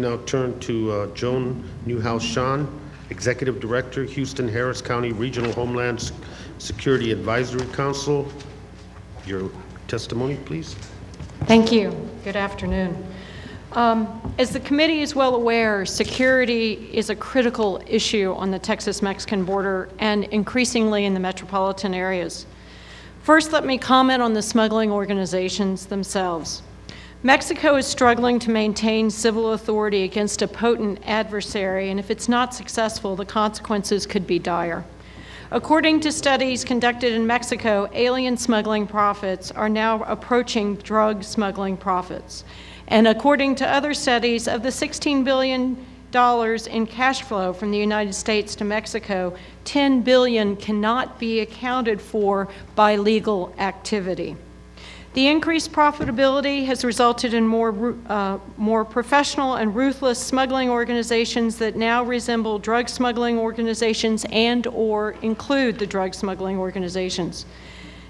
now turn to Joan Neuhaus Schaan, Executive Director, Houston Harris County Regional Homeland Security Advisory Council. Your testimony, please. Thank you. Good afternoon. As the committee is well aware, security is a critical issue on the Texas-Mexican border and increasingly in the metropolitan areas. First, let me comment on the smuggling organizations themselves. Mexico is struggling to maintain civil authority against a potent adversary, and if it's not successful, the consequences could be dire. According to studies conducted in Mexico, alien smuggling profits are now approaching drug smuggling profits. And according to other studies, of the $16 billion in cash flow from the United States to Mexico, $10 billion cannot be accounted for by legal activity. The increased profitability has resulted in more professional and ruthless smuggling organizations that now resemble drug smuggling organizations and/or include the drug smuggling organizations.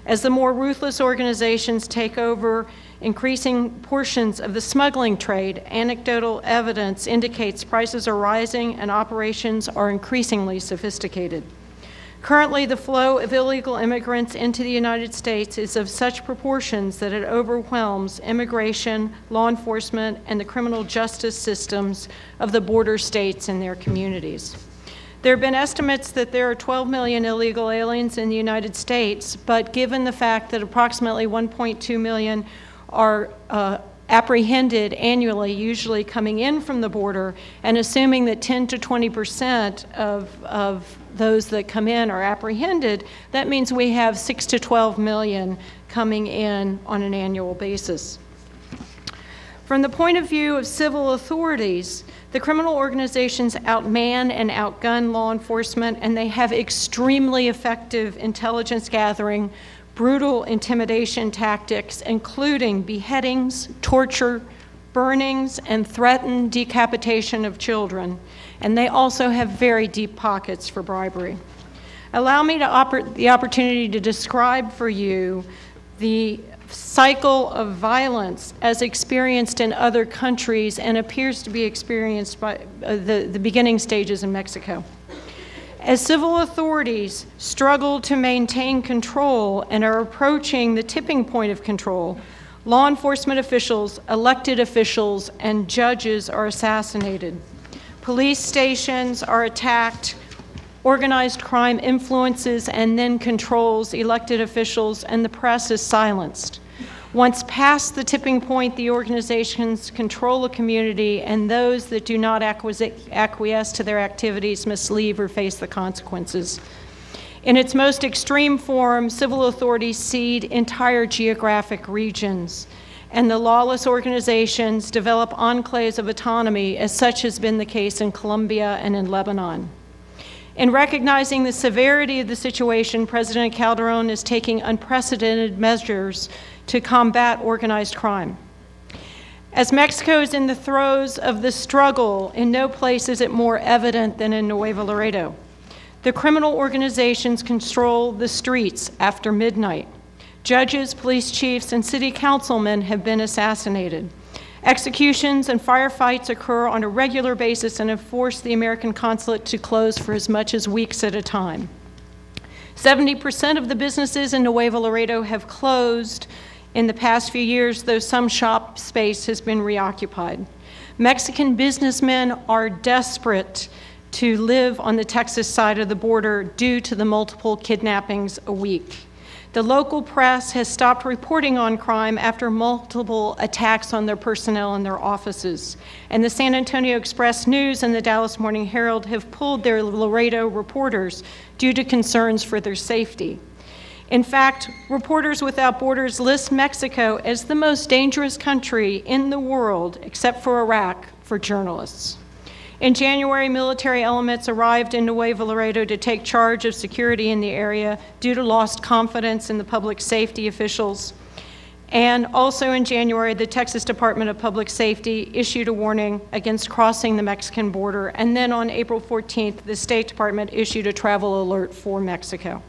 As the more ruthless organizations take over increasing portions of the smuggling trade, anecdotal evidence indicates prices are rising and operations are increasingly sophisticated. Currently, the flow of illegal immigrants into the United States is of such proportions that it overwhelms immigration, law enforcement, and the criminal justice systems of the border states and their communities. There have been estimates that there are 12 million illegal aliens in the United States, but given the fact that approximately 1.2 million are apprehended annually, usually coming in from the border, and assuming that 10 to 20% of those that come in are apprehended, that means we have 6 to 12 million coming in on an annual basis. From the point of view of civil authorities, the criminal organizations outman and outgun law enforcement, and they have extremely effective intelligence gathering, brutal intimidation tactics, including beheadings, torture, burnings, and threatened decapitation of children. And they also have very deep pockets for bribery. Allow me the opportunity to describe for you the cycle of violence as experienced in other countries and appears to be experienced by the beginning stages in Mexico. As civil authorities struggle to maintain control and are approaching the tipping point of control, law enforcement officials, elected officials, and judges are assassinated. Police stations are attacked, organized crime influences and then controls elected officials, and the press is silenced. Once past the tipping point, the organizations control a community, and those that do not acquiesce to their activities must leave or face the consequences. In its most extreme form, civil authorities cede entire geographic regions, and the lawless organizations develop enclaves of autonomy, as such has been the case in Colombia and in Lebanon. In recognizing the severity of the situation, President Calderon is taking unprecedented measures to combat organized crime. As Mexico is in the throes of the struggle, in no place is it more evident than in Nuevo Laredo. The criminal organizations control the streets after midnight. Judges, police chiefs, and city councilmen have been assassinated. Executions and firefights occur on a regular basis and have forced the American consulate to close for as much as weeks at a time. 70% of the businesses in Nuevo Laredo have closed in the past few years, though some shop space has been reoccupied. Mexican businessmen are desperate to live on the Texas side of the border due to the multiple kidnappings a week. The local press has stopped reporting on crime after multiple attacks on their personnel in their offices. And the San Antonio Express News and the Dallas Morning Herald have pulled their Laredo reporters due to concerns for their safety. In fact, Reporters Without Borders lists Mexico as the most dangerous country in the world, except for Iraq, for journalists. In January, military elements arrived in Nuevo Laredo to take charge of security in the area due to lost confidence in the public safety officials. And also in January, the Texas Department of Public Safety issued a warning against crossing the Mexican border. And then on April 14th, the State Department issued a travel alert for Mexico.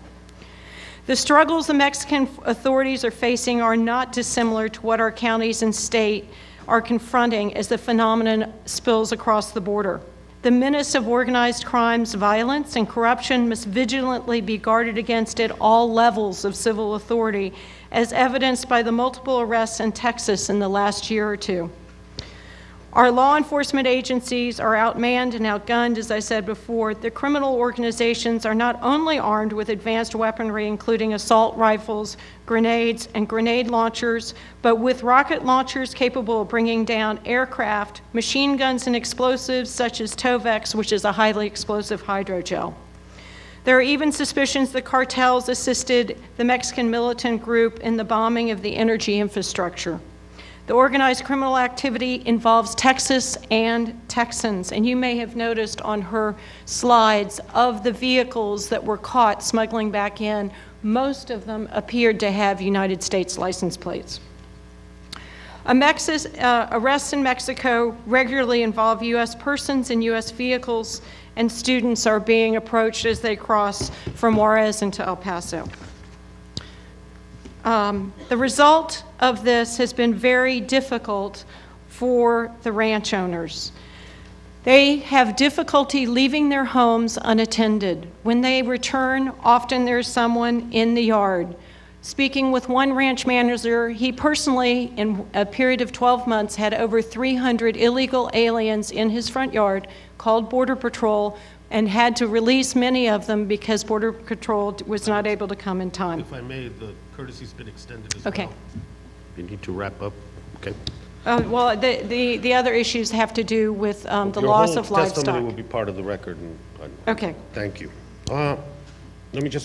The struggles the Mexican authorities are facing are not dissimilar to what our counties and state are confronting as the phenomenon spills across the border. The menace of organized crimes, violence, and corruption must vigilantly be guarded against at all levels of civil authority, as evidenced by the multiple arrests in Texas in the last year or two. Our law enforcement agencies are outmanned and outgunned, as I said before. The criminal organizations are not only armed with advanced weaponry, including assault rifles, grenades, and grenade launchers, but with rocket launchers capable of bringing down aircraft, machine guns, and explosives such as Tovex, which is a highly explosive hydrogel. There are even suspicions that cartels assisted the Mexican militant group in the bombing of the energy infrastructure. The organized criminal activity involves Texas and Texans, and you may have noticed on her slides of the vehicles that were caught smuggling back in, most of them appeared to have United States license plates. Arrests in Mexico regularly involve U.S. persons and U.S. vehicles, and students are being approached as they cross from Juarez into El Paso. The result of this has been very difficult for the ranch owners. They have difficulty leaving their homes unattended. When they return, often there's someone in the yard. Speaking with one ranch manager, he personally, in a period of 12 months, had over 300 illegal aliens in his front yard, called Border Patrol, and had to release many of them because Border Patrol was not able to come in time. If I may, the courtesy's been extended as Okay. well. You need to wrap up. Okay. Well, the other issues have to do with the loss of Your whole testimony livestock. will be part of the record. Okay. Thank you. Let me just